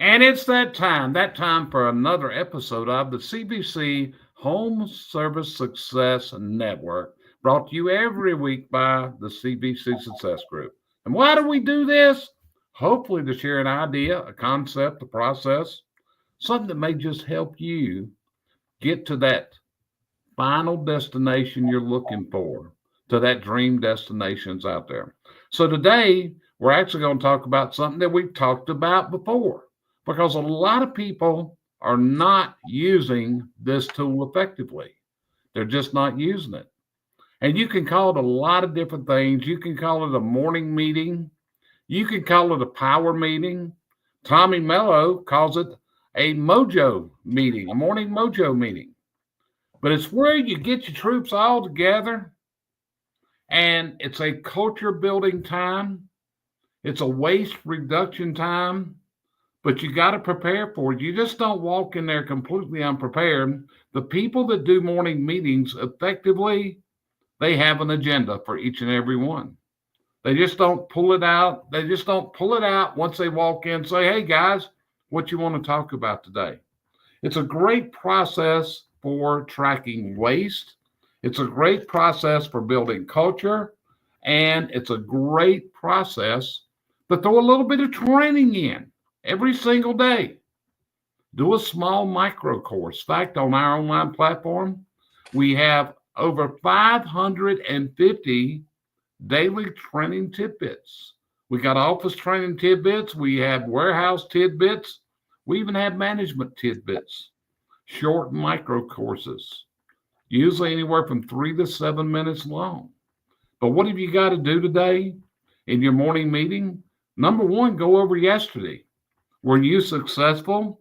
And it's that time for another episode of the CVC Home Service Success Network, brought to you every week by the CVC Success Group. And why do we do this? Hopefully to share an idea, a concept, a process, something that may just help you get to that final destination you're looking for, to that dream destinations out there. So today, we're actually going to talk about something that we've talked about before, because a lot of people are not using this tool effectively. They're just not using it. And you can call it a lot of different things. You can call it a morning meeting. You can call it a power meeting. Tommy Mello calls it a Mojo meeting, a morning Mojo meeting. But it's where you get your troops all together, and it's a culture building time. It's a waste reduction time, but you got to prepare for it. You just don't walk in there completely unprepared. The people that do morning meetings effectively, they have an agenda for each and every one. They just don't pull it out. They just don't pull it out once they walk in and say, hey guys, what you want to talk about today? It's a great process for tracking waste. It's a great process for building culture. And it's a great process to throw a little bit of training in every single day. Do a small micro course. In fact, on our online platform, we have over 550 daily training tidbits. We got office training tidbits. We have warehouse tidbits. We even have management tidbits, short micro courses, usually anywhere from 3 to 7 minutes long. But what have you got to do today in your morning meeting? Number one, go over yesterday. Were you successful?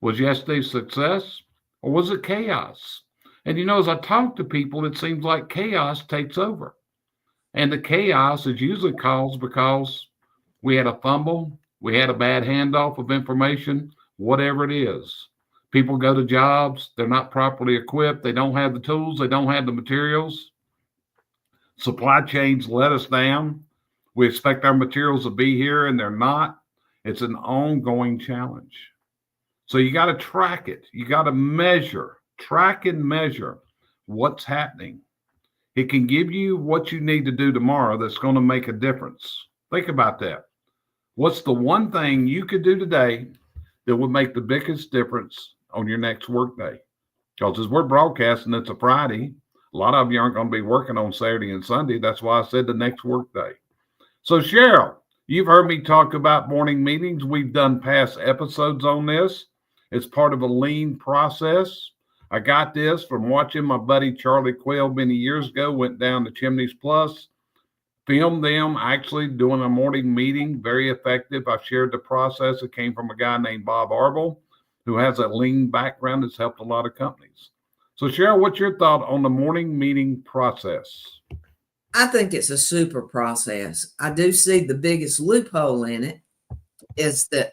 Was yesterday success, or was it chaos? And as I talk to people, it seems like chaos takes over. And the chaos is usually caused because we had a fumble, we had a bad handoff of information, whatever it is. People go to jobs, they're not properly equipped, they don't have the tools, they don't have the materials. Supply chains let us down. We expect our materials to be here and they're not. It's an ongoing challenge. So you got to track it. You got to measure, track and measure what's happening. It can give you what you need to do tomorrow that's going to make a difference. Think about that. What's the one thing you could do today that would make the biggest difference on your next work day? Because as we're broadcasting, it's a Friday. A lot of you aren't going to be working on Saturday and Sunday. That's why I said the next work day. So Cheryl, you've heard me talk about morning meetings. We've done past episodes on this. It's part of a lean process. I got this from watching my buddy Charlie Quayle many years ago, went down to Chimneys Plus, filmed them actually doing a morning meeting, very effective. I shared the process. It came from a guy named Bob Arbel, who has a lean background that's helped a lot of companies. So Cheryl, what's your thought on the morning meeting process? I think it's a super process. I do see the biggest loophole in it is that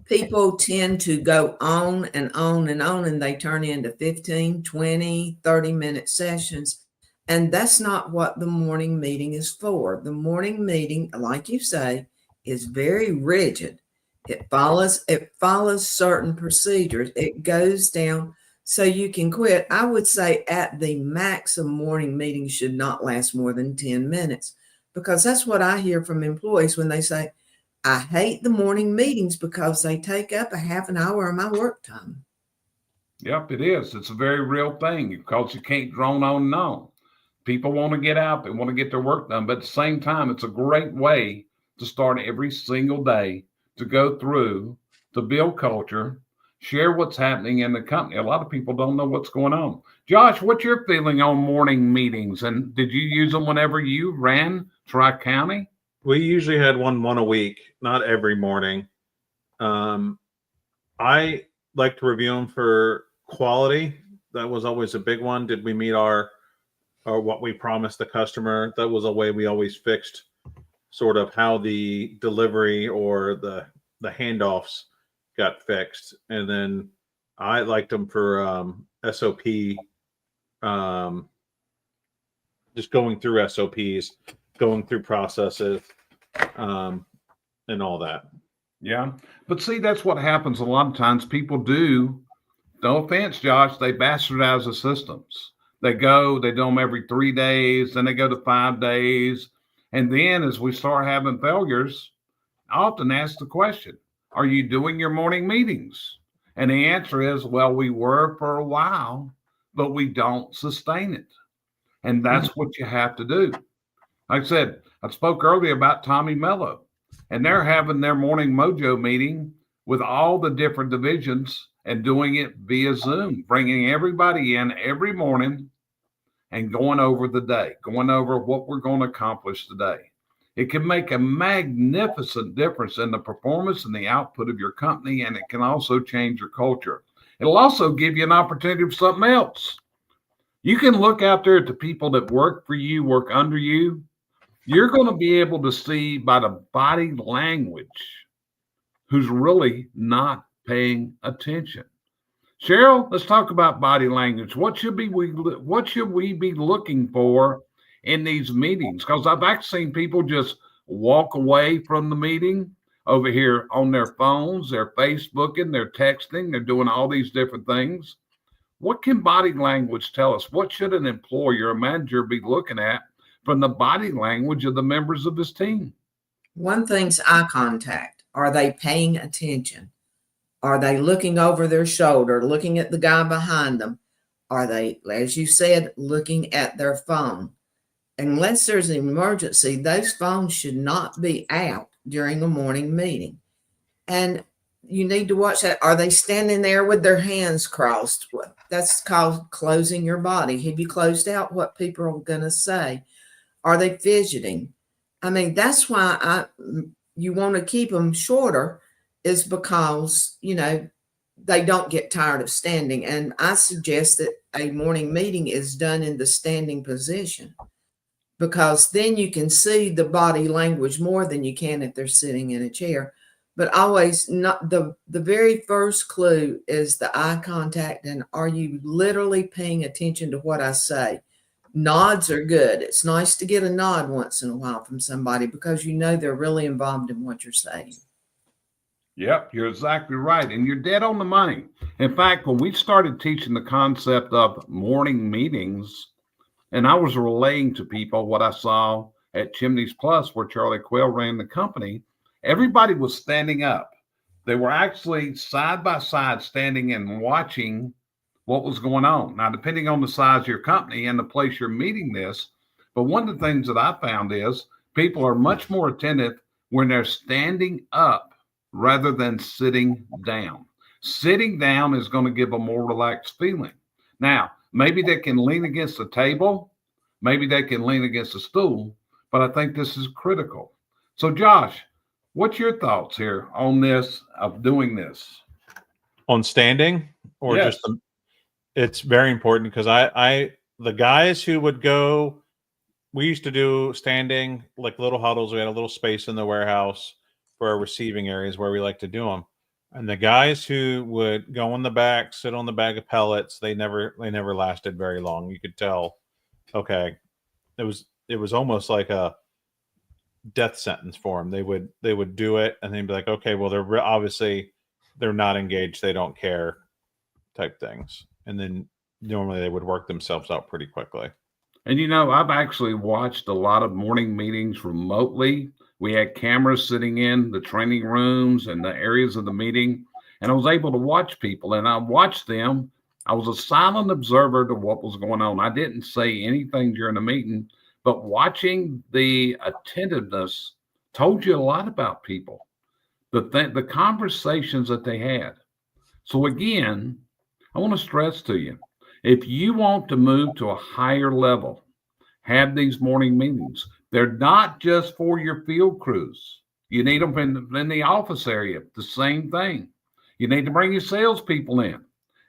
people tend to go on and on and on, and they turn into 15, 20, 30-minute sessions. And that's not what the morning meeting is for. The morning meeting, like you say, is very rigid. It follows certain procedures. It goes down so you can quit. I would say at the max, a morning meeting should not last more than 10 minutes, because that's what I hear from employees when they say, I hate the morning meetings because they take up a half an hour of my work time. Yep, it is. It's a very real thing because you can't drone on and on. People want to get out, they want to get their work done, but at the same time, it's a great way to start every single day, to go through, to build culture, share what's happening in the company. A lot of people don't know what's going on. Josh, what's your feeling on morning meetings? And did you use them whenever you ran Tri-County? We usually had one a week, not every morning. I like to review them for quality. That was always a big one. Did we meet our what we promised the customer? That was a way we always fixed sort of how the delivery or the handoffs got fixed. And then I liked them for SOP, just going through SOPs, going through processes, and all that. Yeah. But see, that's what happens a lot of times. People do, no offense, Josh, they bastardize the systems. They go, they do them every 3 days, then they go to 5 days. And then as we start having failures, I often ask the question, are you doing your morning meetings? And the answer is, well, we were for a while, but we don't sustain it. And that's what you have to do. Like I said, I spoke earlier about Tommy Mello, and they're having their morning Mojo meeting with all the different divisions and doing it via Zoom, bringing everybody in every morning and going over the day, going over what we're going to accomplish today. It can make a magnificent difference in the performance and the output of your company, and it can also change your culture. It'll also give you an opportunity for something else. You can look out there at the people that work for you, work under you. You're going to be able to see by the body language who's really not paying attention. Cheryl, let's talk about body language. What should we be looking for in these meetings? Because I've actually seen people just walk away from the meeting over here on their phones, they're Facebooking, they're texting, they're doing all these different things. What can body language tell us? What should an employer, a manager be looking at from the body language of the members of his team? One thing's eye contact. Are they paying attention? Are they looking over their shoulder, looking at the guy behind them? Are they, as you said, looking at their phone? Unless there's an emergency, those phones should not be out during a morning meeting. And you need to watch that. Are they standing there with their hands crossed? That's called closing your body. Have you closed out what people are going to say? Are they fidgeting? I mean, that's why you want to keep them shorter, is because, they don't get tired of standing. And I suggest that a morning meeting is done in the standing position, because then you can see the body language more than you can if they're sitting in a chair. But always, not the very first clue is the eye contact. And are you literally paying attention to what I say? Nods are good. It's nice to get a nod once in a while from somebody, because they're really involved in what you're saying. Yep, you're exactly right. And you're dead on the money. In fact, when we started teaching the concept of morning meetings, and I was relaying to people what I saw at Chimneys Plus, where Charlie Quayle ran the company, everybody was standing up. They were actually side by side standing and watching what was going on. Now, depending on the size of your company and the place you're meeting this, but one of the things that I found is people are much more attentive when they're standing up rather than sitting down. Sitting down is going to give a more relaxed feeling. Now, maybe they can lean against a table, maybe they can lean against a stool, but I think this is critical. So, Josh, what's your thoughts here on this, of doing this? On standing, or Yes. just it's very important, because the guys who would go, we used to do standing, like little huddles. We had a little space in the warehouse for our receiving areas where we like to do them. And the guys who would go in the back, sit on the bag of pellets, they never lasted very long. You could tell, okay, it was almost like a death sentence for them. They would do it and they'd be like, okay, well, they're not engaged, they don't care, type things. And then normally they would work themselves out pretty quickly. And I've actually watched a lot of morning meetings remotely. We had cameras sitting in the training rooms and the areas of the meeting, and I was able to watch people, and I watched them. I was a silent observer to what was going on. I didn't say anything during the meeting, but watching the attentiveness told you a lot about people, the conversations that they had. So again, I want to stress to you, if you want to move to a higher level, have these morning meetings. They're not just for your field crews. You need them in the office area, the same thing. You need to bring your salespeople in.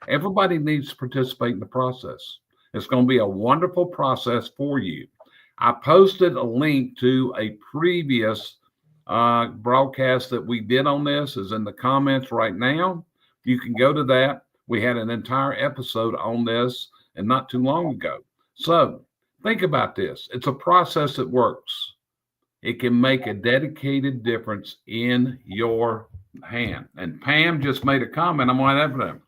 Everybody needs to participate in the process. It's going to be a wonderful process for you. I posted a link to a previous broadcast that we did on this, is in the comments right now. You can go to that. We had an entire episode on this and not too long ago. So think about this. It's a process that works. It can make a dedicated difference in your hand. And Pam just made a comment. I'm going to have them.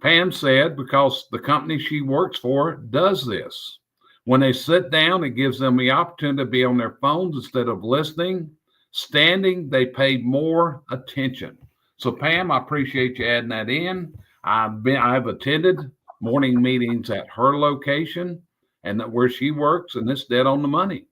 Pam said, because the company she works for does this. When they sit down, it gives them the opportunity to be on their phones instead of listening. Standing, they pay more attention. So, Pam, I appreciate you adding that in. I've attended morning meetings at her location and where she works, and it's dead on the money.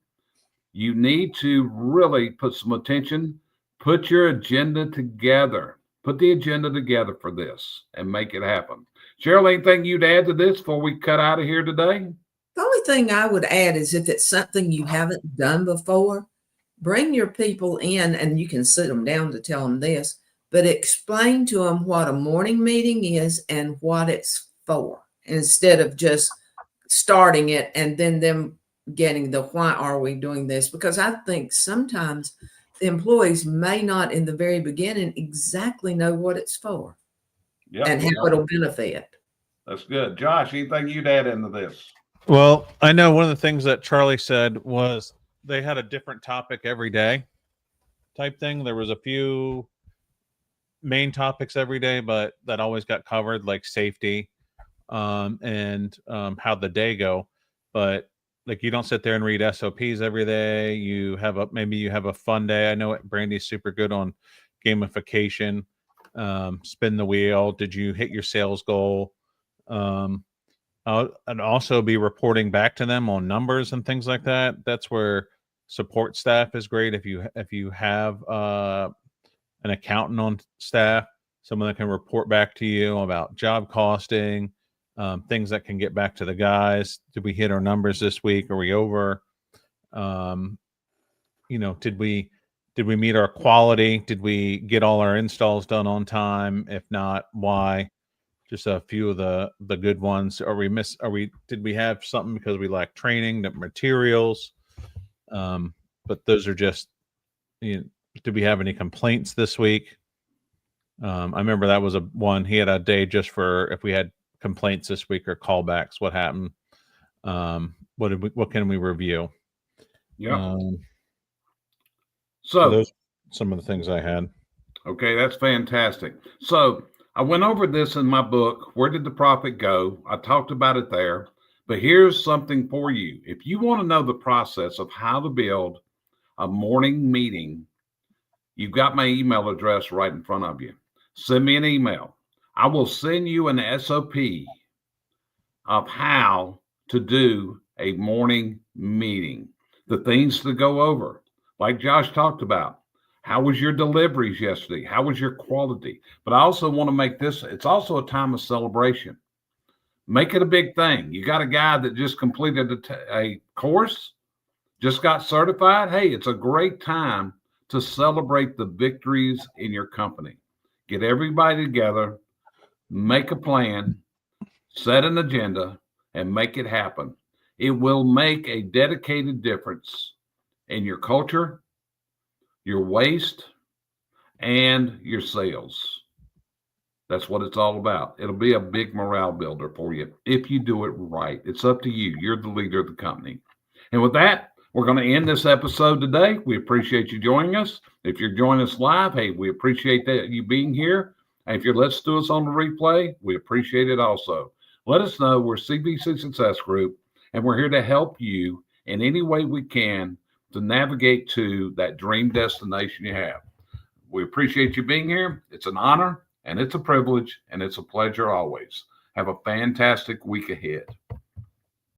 You need to really put some attention, put your agenda together, put the agenda together for this and make it happen. Cheryl, anything you'd add to this before we cut out of here today? The only thing I would add is if it's something you haven't done before, bring your people in and you can sit them down to tell them this, but explain to them what a morning meeting is and what it's for, instead of just starting it and then them getting the why are we doing this? Because I think sometimes the employees may not in the very beginning exactly know what it's for and how it'll benefit. That's good. Josh, anything you'd add into this? Well, I know one of the things that Charlie said was they had a different topic every day type thing. There was a few main topics every day, but that always got covered, like safety and how the day go. But like, you don't sit there and read SOPs every day. You have maybe you have a fun day. I know Brandy's super good on gamification. Spin the wheel. Did you hit your sales goal? And also be reporting back to them on numbers and things like that. That's where support staff is great. If you have an accountant on staff, someone that can report back to you about job costing, things that can get back to the guys. Did we hit our numbers this week? Are we over? Did we meet our quality? Did we get all our installs done on time? If not, why? Just a few of the good ones. Did we have something because we lack training, the materials? But those are just, did we have any complaints this week? I remember that was one. He had a day just for if we had complaints this week or callbacks. What happened? What can we review? Yeah. So those are some of the things I had. Okay, that's fantastic. So I went over this in my book, Where Did the Profit Go? I talked about it there, but here's something for you. If you want to know the process of how to build a morning meeting, you've got my email address right in front of you. Send me an email. I will send you an SOP of how to do a morning meeting, the things to go over, like Josh talked about. How was your deliveries yesterday? How was your quality? But I also want to make this, it's also a time of celebration. Make it a big thing. You got a guy that just completed a course, just got certified. Hey, it's a great time to celebrate the victories in your company. Get everybody together, make a plan, set an agenda, and make it happen. It will make a dedicated difference in your culture, your waste, and your sales. That's what it's all about. It'll be a big morale builder for you if you do it right. It's up to you. You're the leader of the company. And with that, we're going to end this episode today. We appreciate you joining us. If you're joining us live, hey, we appreciate that you being here. And if you're listening to us on the replay, we appreciate it also. Let us know. We're CVC Success Group, and we're here to help you in any way we can to navigate to that dream destination you have. We appreciate you being here. It's an honor, and it's a privilege, and it's a pleasure always. Have a fantastic week ahead.